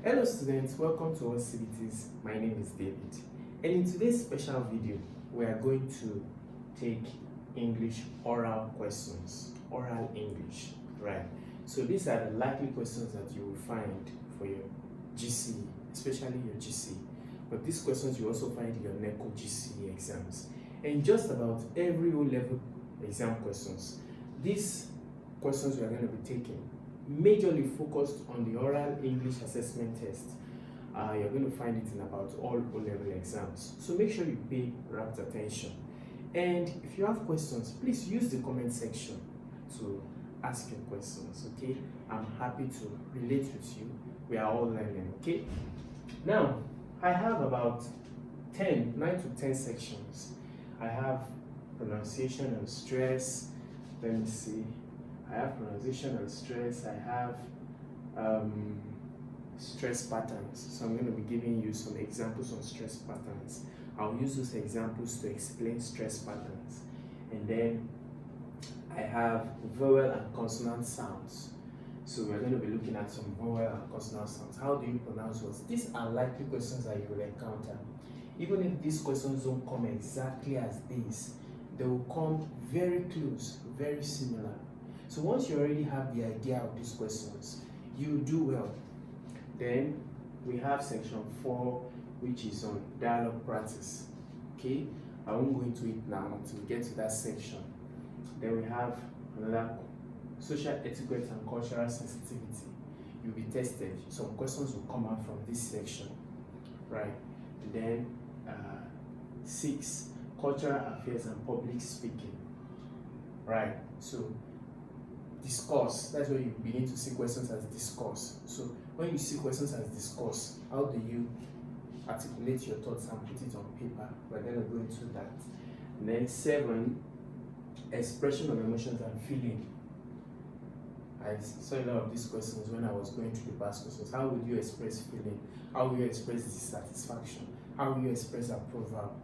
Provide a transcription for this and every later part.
Hello students, welcome to AllCBTs. My name is David, and in today's special video we are going to take English oral questions, oral English, right? So these are the likely questions that you will find for your GCE, especially your GCE, but these questions you also find in your NECO GCE exams and just about every O-level exam questions. These questions we are going to be taking majorly focused on the oral English assessment test. You're going to find it in about all O-level exams. So make sure you pay rapt attention. And if you have questions, please use the comment section to ask your questions, okay? I'm happy to relate with you. We are all learning, okay? Now, I have about 9 to 10 sections. I have pronunciation and stress. Let me see. I have pronunciation and stress. I have stress patterns. So I'm going to be giving you some examples on stress patterns. I'll use those examples to explain stress patterns. And then I have vowel and consonant sounds. So we're going to be looking at some vowel and consonant sounds. How do you pronounce words? These are likely questions that you will encounter. Even if these questions don't come exactly as these, they will come very close, very similar. So once you already have the idea of these questions, you do well. Then we have section 4, which is on dialogue practice. Okay, I won't go into it now until we get to that section. Then we have another social etiquette and cultural sensitivity. You'll be tested. Some questions will come out from this section, right? And then 6, cultural affairs and public speaking, right? So discourse, that's where you begin to see questions as discourse. So when you see questions as discourse, how do you articulate your thoughts and put it on paper? We're going to go into that. And then 7, expression of emotions and feeling. I saw a lot of these questions when I was going through the past questions. How would you express feeling? How will you express dissatisfaction? How will you express approval?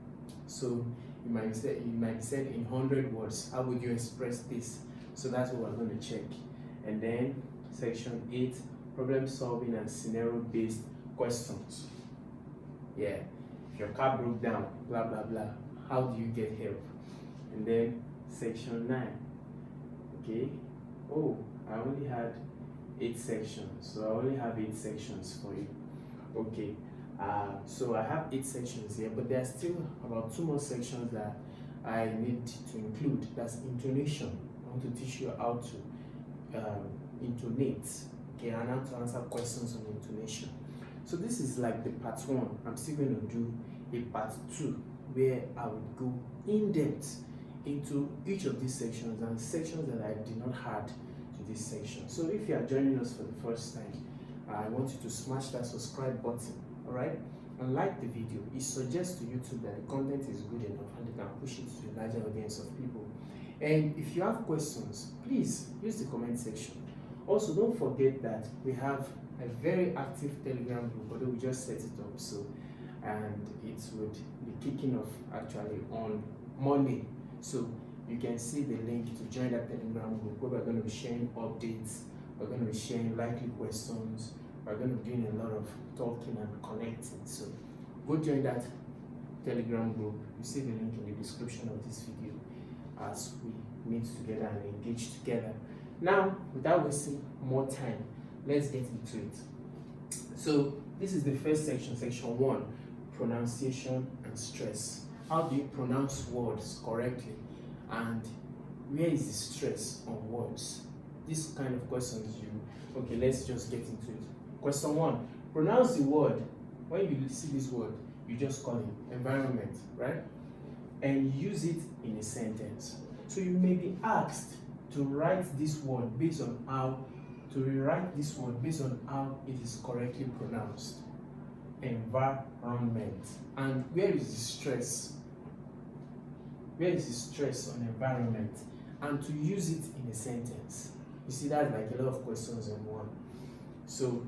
So you might be said in 100 words, how would you express this? So that's what we're going to check. And then section 8, problem solving and scenario based questions. Yeah, if your car broke down, blah blah blah, how do you get help? And then section 9, okay. Oh, I only had 8 sections, so I only have 8 sections for you. Okay, so I have 8 sections here, but there are still about 2 more sections that I need to include. That's intonation. I want to teach you how to intonate, okay, and how to answer questions on intonation. So this is like the part 1. I'm still going to do a part 2 where I would go in depth into each of these sections and sections that I did not add to this section. So if you are joining us for the first time, I want you to smash that subscribe button, all right, and like the video. It suggests to YouTube that the content is good enough and they can push it to a larger audience of people. And if you have questions, please use the comment section. Also, don't forget that we have a very active Telegram group, although we just set it up, so, and it would be kicking off actually on Monday. So you can see the link to join that Telegram group where we're going to be sharing updates, we're going to be sharing likely questions, we're going to be doing a lot of talking and connecting. So go join that Telegram group. You see the link in the description of this video as we meet together and engage together. Now, without wasting more time, let's get into it. So this is the first section, section 1, pronunciation and stress. How do you pronounce words correctly? And where is the stress on words? This kind of questions okay, let's just get into it. Question 1, pronounce the word. When you see this word, you just call it environment, right? And use it in a sentence. So you may be asked to write this word based on how, to rewrite this word based on how it is correctly pronounced. Environment. And where is the stress? Where is the stress on environment? And to use it in a sentence. You see, that's like a lot of questions in one. So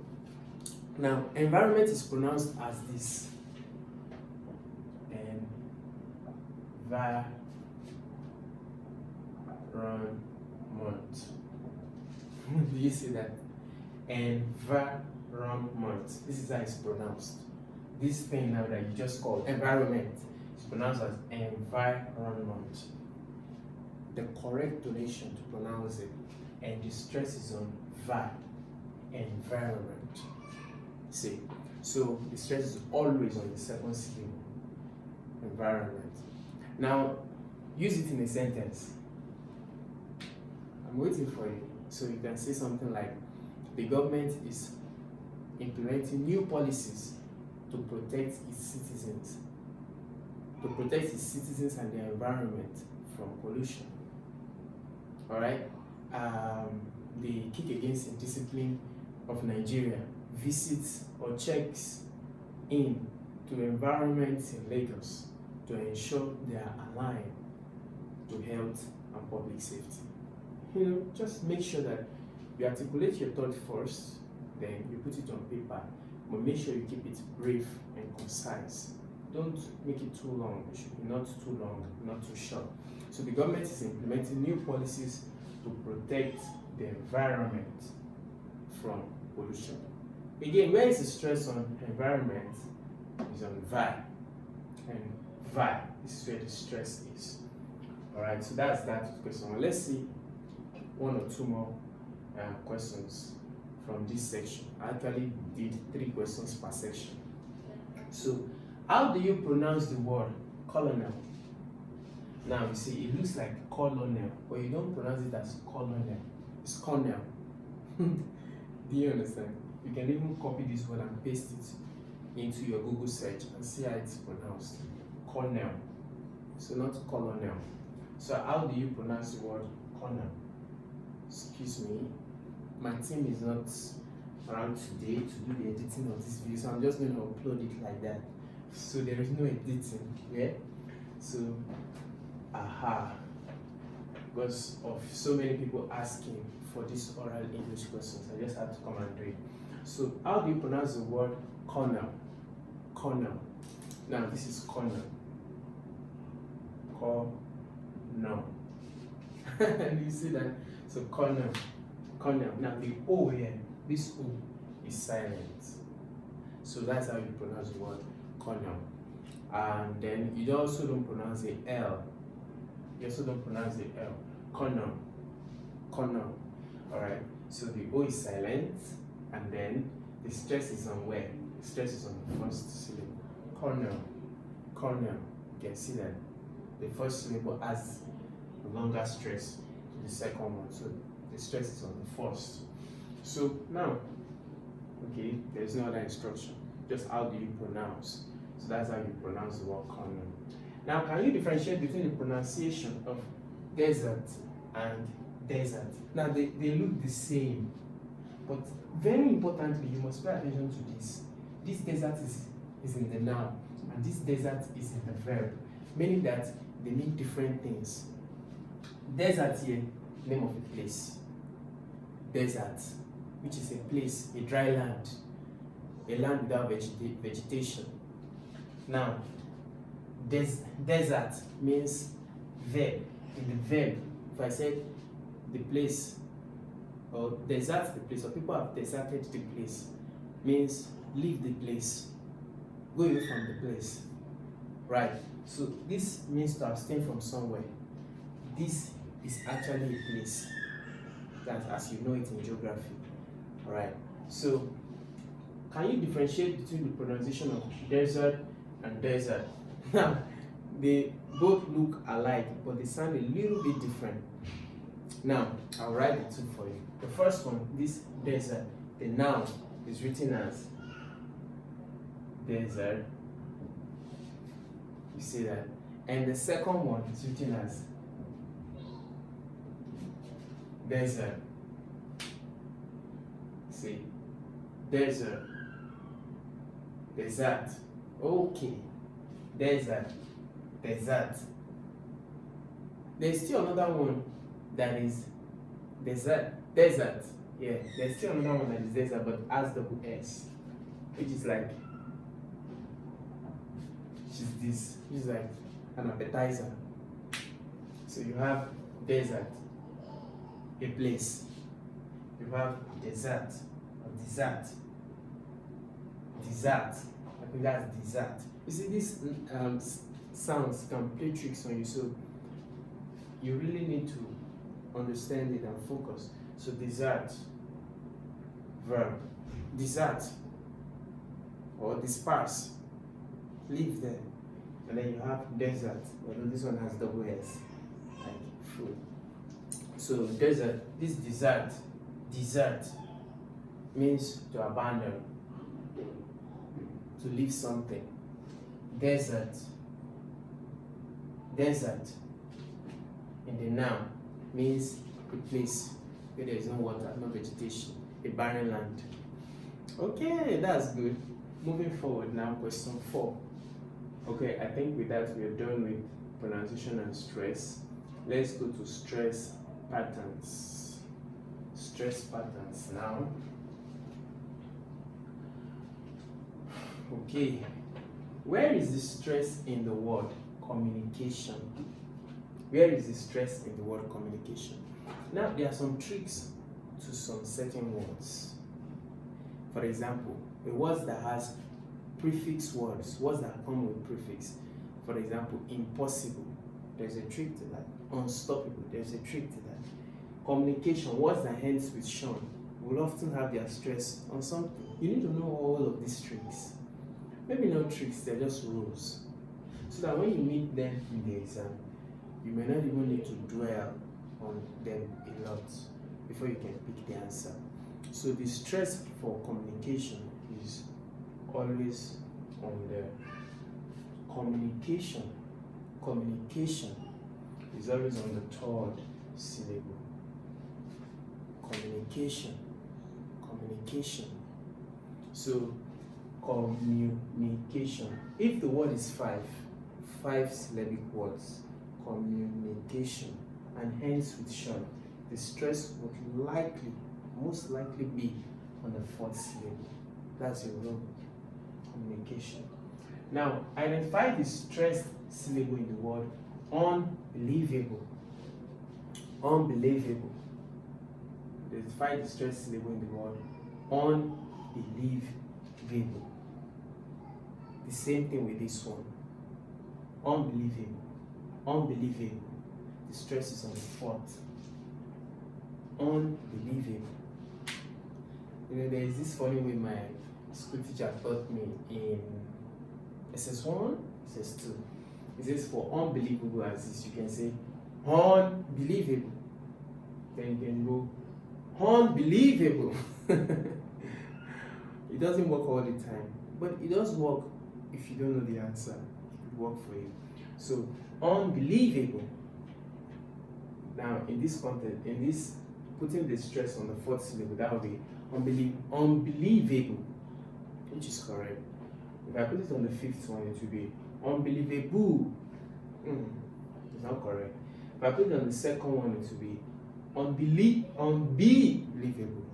now environment is pronounced as this. Environment. Do you see that? Environment. environment. This is how it's pronounced. This thing now that you just called environment is pronounced as environment. The correct donation to pronounce it, and the stress is on va, environment. See, so the stress is always on the second syllable, environment. Now, use it in a sentence. I'm waiting for you. So you can say something like, the government is implementing new policies to protect its citizens, and the environment from pollution. All right. The Kick Against Indiscipline of Nigeria visits or checks in to environments in Lagos to ensure they are aligned to health and public safety. Just make sure that you articulate your thought first, then you put it on paper, but make sure you keep it brief and concise. Don't make it too long. It should be not too long, not too short. So the government is implementing new policies to protect the environment from pollution. Again, where is the stress on environment? Is on vi. And vi, this is where the stress is. Alright, so that's that question. Well, let's see one or two more questions from this section. I actually did 3 questions per section. So, how do you pronounce the word colonel? Now, you see, it looks like colonel, but you don't pronounce it as colonel. It's colonel. Do you understand? You can even copy this word and paste it into your Google search and see how it's pronounced. Colonel. So, not colonel. So, how do you pronounce the word colonel? Excuse me, my team is not around today to do the editing of this video, so I'm just going to upload it like that. So there is no editing, yeah? So, because of so many people asking for this oral English questions, I just had to come and do it. So, how do you pronounce the word cornel? Cornel. Now, this is cornel. Cornel. And you see that? So cornel. Now the O here, this O is silent. So that's how you pronounce the word cornel. And then you also don't pronounce the L. You also don't pronounce the L. Cornel. Alright. So the O is silent, and then the stress is on where? The stress is on the first syllable. Cornel. You can see that the first syllable has a longer stress to the second one, so the stress is on the first. So now, okay, there's no other instruction, just how do you pronounce. So that's how you pronounce the word cornel. Now, can you differentiate between the pronunciation of desert and desert? Now, they look the same, but very importantly, you must pay attention to this. This desert is in the noun, and this desert is in the verb, meaning that they mean different things. Desert here, name of a place. Desert, which is a place, a dry land, a land without vegetation. Now, desert means verb. In the verb, if I said the place, or desert the place, or people have deserted the place, means leave the place, go away from the place, right? So this means to abstain from somewhere. This is actually a place, that's as you know it in geography, all right? So can you differentiate between the pronunciation of desert and desert? Now, they both look alike, but they sound a little bit different. Now, I'll write the two for you. The first one, this desert, the noun is written as desert. You see that? And the second one is written as desert. See? Desert. Desert. Okay. Desert. Desert. There's still another one that is desert. Desert. Yeah, there's still another one that is desert, but as double S, which is like, which is like an appetizer. So you have desert, a place. You have desert or dessert, Desert. I think that's desert. You see, these sounds can play tricks on you, so you really need to understand it and focus. So desert, verb, desert, or disperse, leave there. And then you have desert, although this one has double S, like food. So desert, this desert means to abandon, to leave something. Desert in the noun means a place where there is no water, no vegetation, a barren land. Okay, that's good. Moving forward now, question 4. Okay, I think with that we are done with pronunciation and stress. Let's go to stress patterns. Stress patterns now. Okay, where is the stress in the word communication? Where is the stress in the word communication? Now, there are some tricks to some certain words. For example, the words that has prefix words that come with prefix. For example, impossible, there's a trick to that. Unstoppable, there's a trick to that. Communication, words that ends with shun will often have their stress on something. You need to know all of these tricks. Maybe not tricks, they're just rules. So that when you meet them in the exam, you may not even need to dwell on them a lot before you can pick the answer. So the stress for communication is always on the communication. Communication is always on the third syllable. Communication. So communication. If the word is five syllabic words, communication, and hence with shun, the stress would most likely be on the fourth syllable. That's your role. Communication. Now, identify the stressed syllable in the word unbelievable. Unbelievable. Identify the stressed syllable in the word unbelievable. The same thing with this one. Unbelievable. The stress is on the fourth. Unbelievable. You know, there is this funny way my school teacher taught me in SS1, SS2. It says for unbelievable as this, you can say unbelievable. Then you can go unbelievable. It doesn't work all the time, but it does work if you don't know the answer. It will work for you. So unbelievable. Now in this context, putting the stress on the fourth syllable, that would be unbelievable, which is correct. If I put it on the fifth one, it will be unbelievable. It's not correct. If I put it on the second one, it will be unbelievable.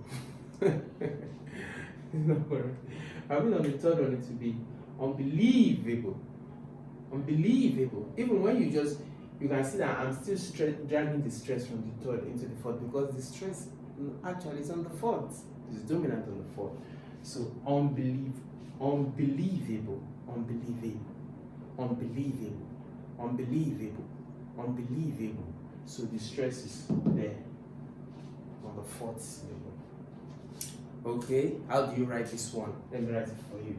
It's not correct. If I put it on the third one, it will be unbelievable. Even when you can see that I'm still dragging the stress from the third into the fourth, because the stress actually is on the fourth. It's dominant on the fourth. So unbelievable. So the stress is there on the fourth syllable. Okay, how do you write this one? Let me write it for you.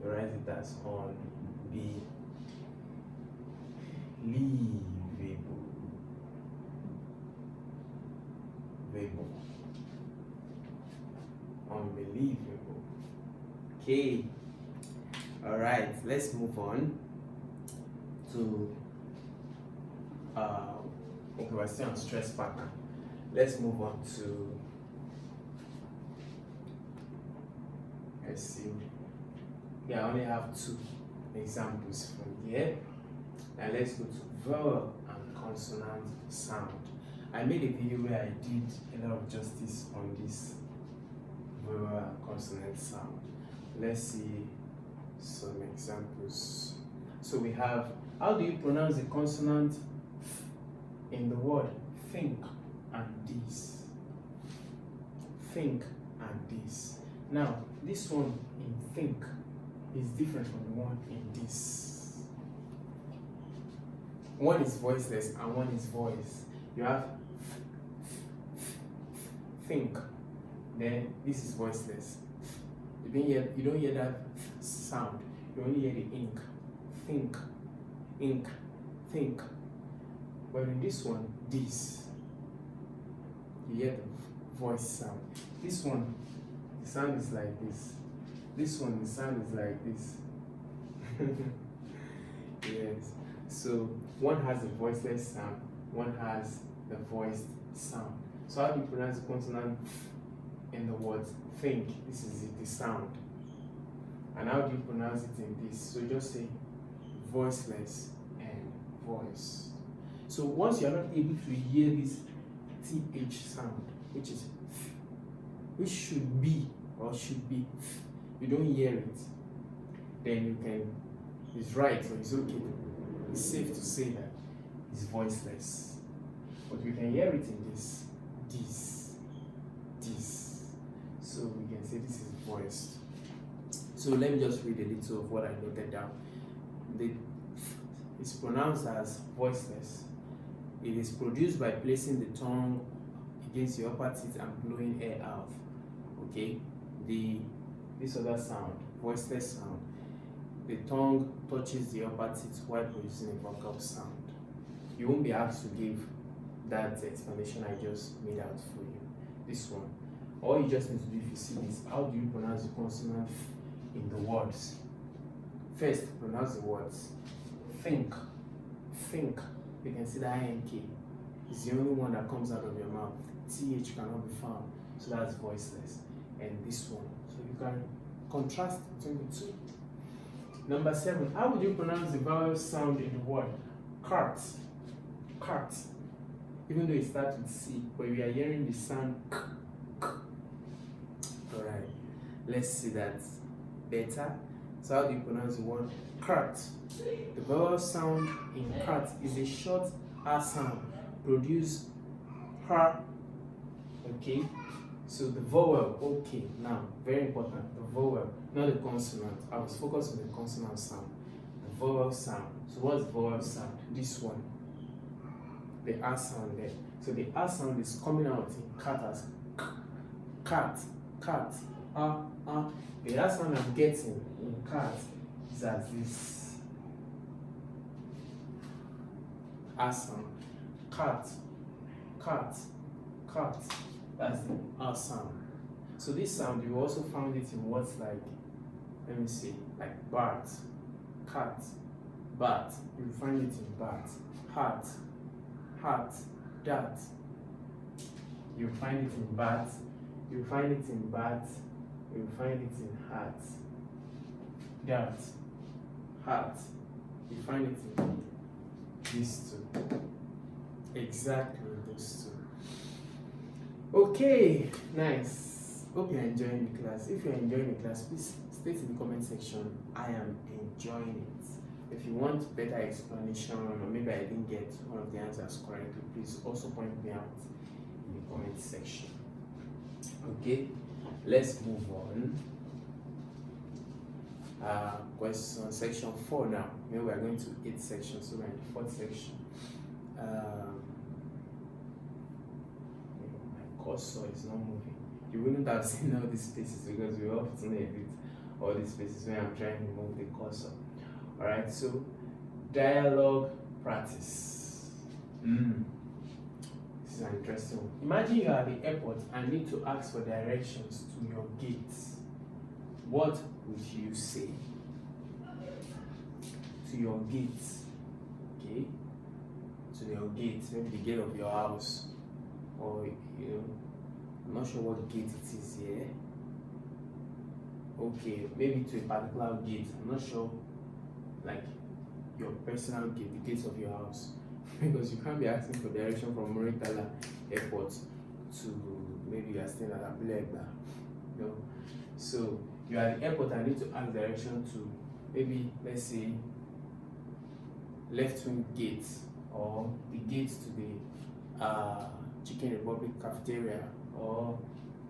You write it as unbelievable. Unbelievable. Okay. All right. Let's move on to okay, we're still on stress pattern. Let's move on to, let's see. Yeah, I only have 2 examples from here. Now let's go to vowel and consonant sound. I made a video where I did a lot of justice on this vowel and consonant sound. Let's see some examples. So we have, how do you pronounce the consonant f in the word think and this? Think and this. Now, this one in think, is different from the one in this. One is voiceless and one is voice. You have think, then this is voiceless. You don't hear that sound. You only hear the ink. Think, ink, think. But in this one, this, you hear the voice sound. This one, the sound is like this. This one, the sound is like this. Yes. So one has a voiceless sound, one has the voiced sound. So how do you pronounce the consonant in the word think? This is it, the sound. And how do you pronounce it in this? So just say voiceless and voice. So once you are not able to hear this TH sound, which should be or should be, you don't hear it, then you can, it's right or it's okay. It's safe to say that it's voiceless. But we can hear it in this. So we can say this is voiced. So let me just read a little of what I noted down. It's pronounced as voiceless. It is produced by placing the tongue against the upper teeth and blowing air out. Okay? This other sound, voiceless sound, the tongue touches the upper teeth while producing a vocal sound. You won't be asked to give that explanation I just made out for you. This one. All you just need to do if you see this, how do you pronounce the consonant in the words? First, pronounce the words. Think. Think. You can see the INK. It's the only one that comes out of your mouth. TH cannot be found. So that's voiceless. And this one. So you can contrast between the two. Number 7. How would you pronounce the vowel sound in the word cart? Cart. Even though it starts with C, but we are hearing the sound k, k. Alright. Let's see that better. So how do you pronounce the word cart? The vowel sound in cart is a short R sound. Produce her. Okay. So the vowel, okay, now, very important, the vowel, not the consonant. I was focused on the consonant sound. The vowel sound. So what's the vowel sound? This one. The R sound there. So the R sound is coming out in cat as cat, cat, The R sound I'm getting in cat is as this. R sound. Cat, cat, cat. That's the R sound. So this sound, you also found it in words like, let me see, like bat, cat, bat. You find it in bat, hat, hat, dat. You find it in bat. You find it in bat. You find it in hat, dat, hat. You find it in these two. Exactly those two. Okay, nice. Hope you're enjoying the class. If you're enjoying the class, please state in the comment section, I am enjoying it. If you want better explanation, or maybe I didn't get one of the answers correctly, please also point me out in the comment section. Okay, let's move on. Question section 4 now. Maybe we are going to 8 sections, so we're in the 4th section. My cursor is not moving. You wouldn't have seen all these spaces because we often edit all these spaces when I'm trying to move the cursor. Alright, so dialogue practice. This is an interesting one. Imagine you are at the airport and need to ask for directions to your gate. What would you say? To your gate. Okay? To your gate, maybe the gate of your house. Or, I'm not sure what gate it is here. Okay, maybe to a particular gate. I'm not sure, like your personal gate, the gates of your house. Because you can't be asking for direction from Moritala Airport to maybe you are staying at Abulegba. So you are at the airport and need to ask direction to maybe, let's say, left wing gate or the gate to the Chicken Republic cafeteria or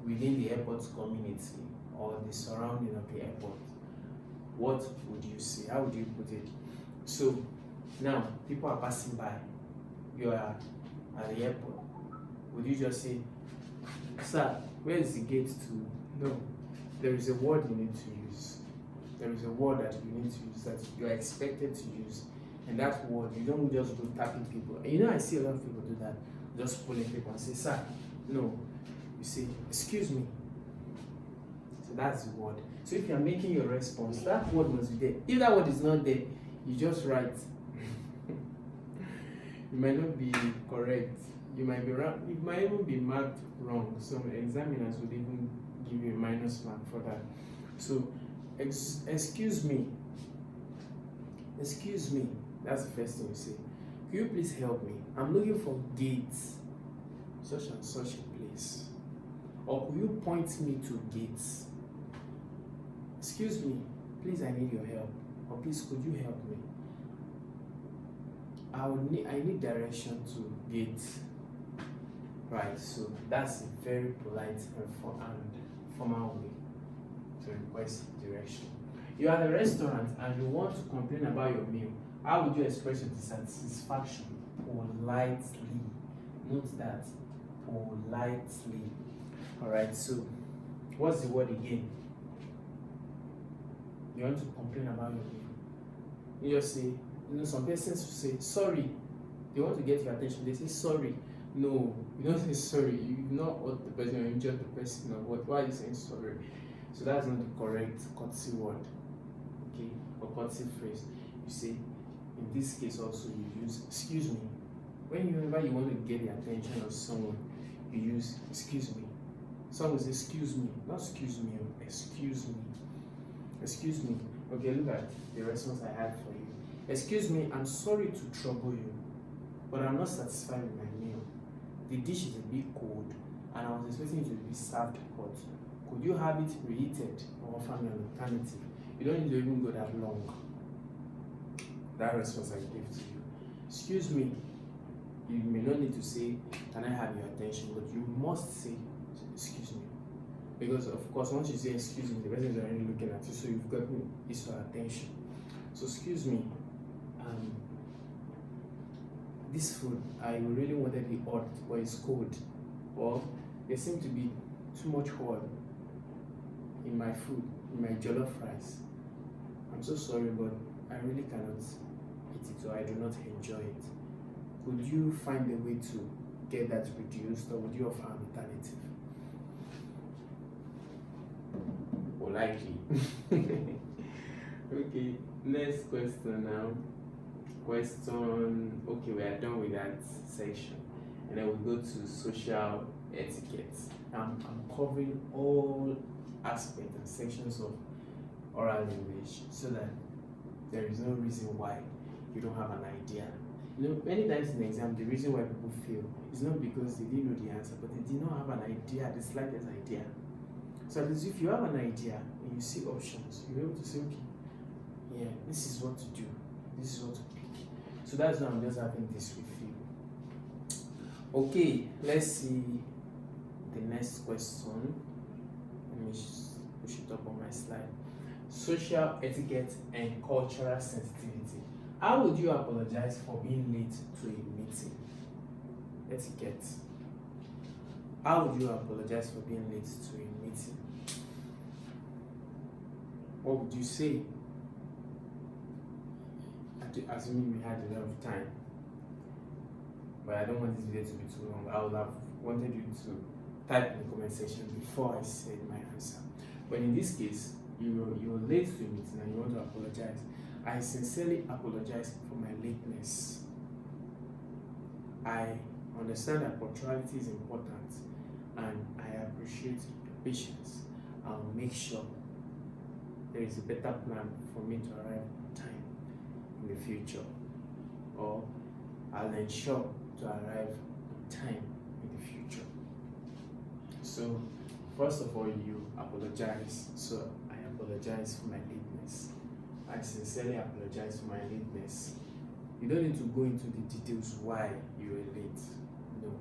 within the airport community or the surrounding of the airport. what would you say? How would you put it? So now people are passing by. You are at the airport. Would you just say, "Sir, where is the gate to?" No. There is a word you need to use. There is a word that you need to use, that you are expected to use. And that word, you don't just go tapping people. And I see a lot of people do that. Just pulling people and say, "Sir." No. You say, "Excuse me." So that's the word. So if you are making your response, that word must be there. If that word is not there, you just write. You might not be correct. You might be wrong. It might even be marked wrong. Some examiners would even give you a minus mark for that. So, excuse me. Excuse me. That's the first thing you say. Could you please help me? I'm looking for gates, such and such a place. Or could you point me to gates? Excuse me, please, I need your help. Or please, could you help me? I need direction to gates. Right, so that's a very polite and formal way to request direction. You are at a restaurant and you want to complain about your meal. How would you express your dissatisfaction? Politely. Note that. Politely. Alright, so what's the word again? You want to complain about your meal. You just say, some persons say sorry. They want to get your attention. They say sorry. No, you don't say sorry. You not hurt the person, you injured the person or what. Why are you saying sorry? So that's not the correct courtesy word. Okay? Or courtesy phrase. You say, in this case also you use excuse me. Whenever you want to get the attention of someone, you use excuse me. Someone says excuse me, not excuse me, excuse me. Excuse me. Okay, look at the response I had for you. Excuse me, I'm sorry to trouble you, but I'm not satisfied with my meal. The dish is a bit cold, and I was expecting it to be served hot. Could you have it reheated or offer me an alternative? You don't need to even go that long. That response I gave to you. Excuse me, you may not need to say, can I have your attention, but you must say, excuse me. Because of course, once you say excuse me, the person is already looking at you, so you've got his or attention. So excuse me, this food, I really wanted it hot, but it's cold. Or there seems to be too much oil in my food, in my jollof rice. I'm so sorry, but I really cannot eat it, or I do not enjoy it. Could you find a way to get that reduced, or would you offer an alternative? Politely. Okay, next question now. Okay, we are done with that section. And then we go to social etiquette. I'm covering all aspects and sections of oral English so that there is no reason why you don't have an idea. Many times in the exam, the reason why people fail is not because they didn't know the answer, but they did not have an idea, the slightest idea. So at least if you have an idea and you see options, you're able to say, okay, yeah, this is what to do, this is what to pick. So that's why I'm just having this with you. Okay, let's see the next question. Let me push it up on my slide. Social etiquette and cultural sensitivity. How would you apologize for being late to a meeting? Etiquette. How would you apologize for being late to a meeting? What would you say? Assuming we had a lot of time. But I don't want this video to be too long. I would have wanted you to type in the comment section before I said my answer. But in this case, you were late to a meeting and you want to apologize. I sincerely apologize for my lateness. I understand that punctuality is important and I appreciate your patience. I'll make sure there is a better plan for me to arrive on time in the future, or I'll ensure to arrive on time in the future. So first of all, you apologize. So I apologize for my lateness. I sincerely apologize for my lateness. You don't need to go into the details why you were late. No,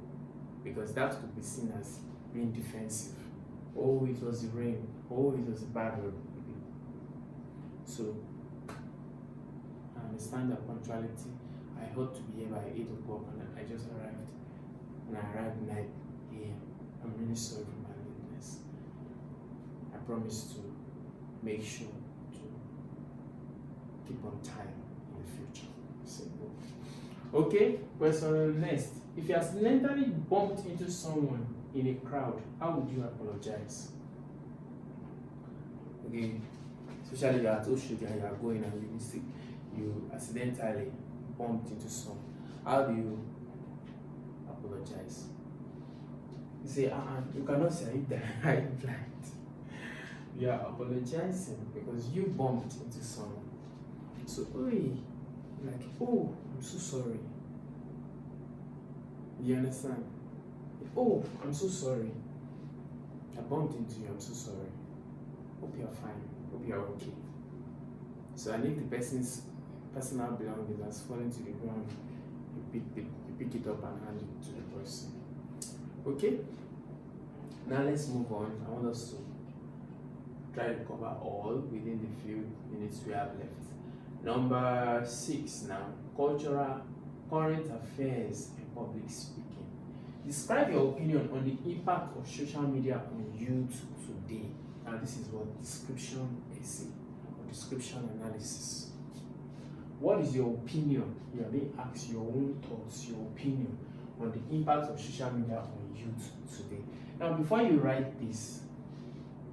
because that could be seen as being defensive. Oh, it was the rain. Oh, it was the bad road. So I understand that punctuality. I ought to be here by 8 o'clock and I just arrived. And I arrived 9 a.m. I'm really sorry for my lateness. I promise to make sure to keep on time in the future. Simple. Okay, question next. If you accidentally bumped into someone in a crowd, how would you apologize? Okay, especially you are at Oshodi and you are going and you accidentally bumped into someone. How do you apologize? You say, you cannot say I am blind. You are apologizing because you bumped into someone. So, I'm so sorry. You understand? Oh, I'm so sorry. I bumped into you, I'm so sorry. Hope you're fine. Hope you're okay. So, and if the person's personal belongings has fallen to the ground, you pick it up and hand it to the person. Okay? Now let's move on. I want us to try to cover all within the few minutes we have left. Number 6 now. Cultural, current affairs, and public speaking. Describe your opinion on the impact of social media on youth today. Now this is what description essay or description analysis. What is your opinion? You are being asked your own thoughts, your opinion on the impact of social media on youth today. Now before you write this,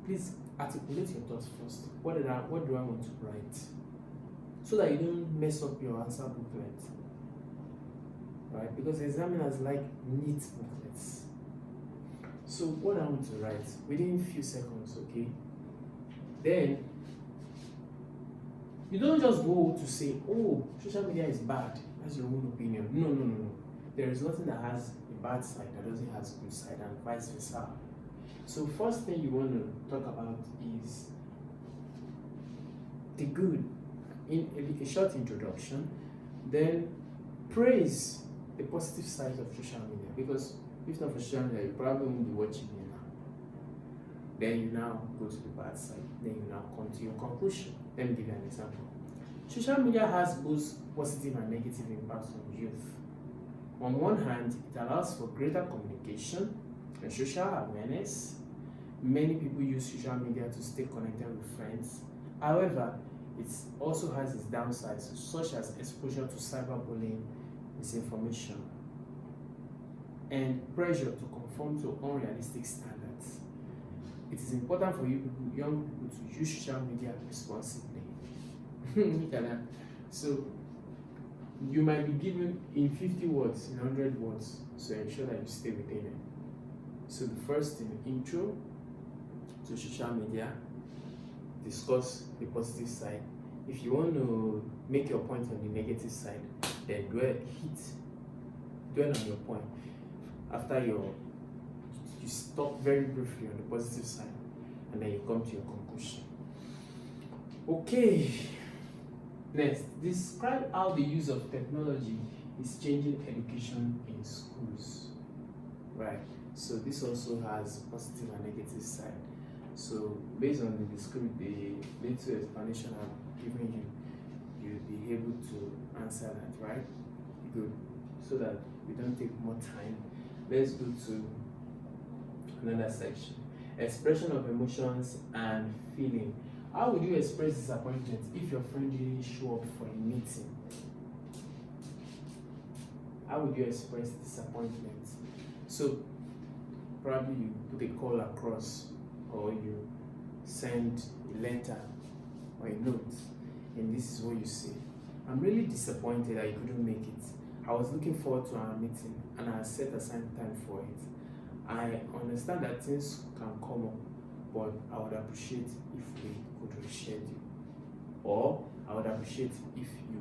please articulate your thoughts first. What do I want to write? So that you don't mess up your answer booklet. Right? Because examiners like neat booklets. So what I want to write within a few seconds, okay? Then you don't just go to say, oh, social media is bad. That's your own opinion. No. There is nothing that has a bad side that doesn't have a good side, and vice versa. So first thing you want to talk about is the good. In a short introduction, then praise the positive side of social media, because if not for social media, you probably won't be watching me now. Then you now go to the bad side. Then you now come to your conclusion. Let me give you an example. Social media has both positive and negative impacts on youth. On one hand, it allows for greater communication and social awareness. Many people use social media to stay connected with friends. However, it also has its downsides, such as exposure to cyberbullying, misinformation, and pressure to conform to unrealistic standards. It is important for young people to use social media responsibly. So, you might be given in 50 words, in 100 words, so ensure that you stay within it. So the first thing, intro to social media, discuss the positive side. If you want to make your point on the negative side, then dwell on your point. After you stop very briefly on the positive side, and then you come to your conclusion. Okay. Next, describe how the use of technology is changing education in schools. Right. So this also has positive and negative side. So based on the little explanation I've given you, you'll be able to answer that, right? Good. So that we don't take more time, let's go to another section. Expression of emotions and feeling. How would you express disappointment if your friend didn't show up for a meeting? How would you express disappointment? So probably you put a call across, or you send a letter or a note, and this is what you say. I'm really disappointed that you couldn't make it. I was looking forward to our meeting and I set aside time for it. I understand that things can come up, but I would appreciate if we could reschedule. Or I would appreciate if you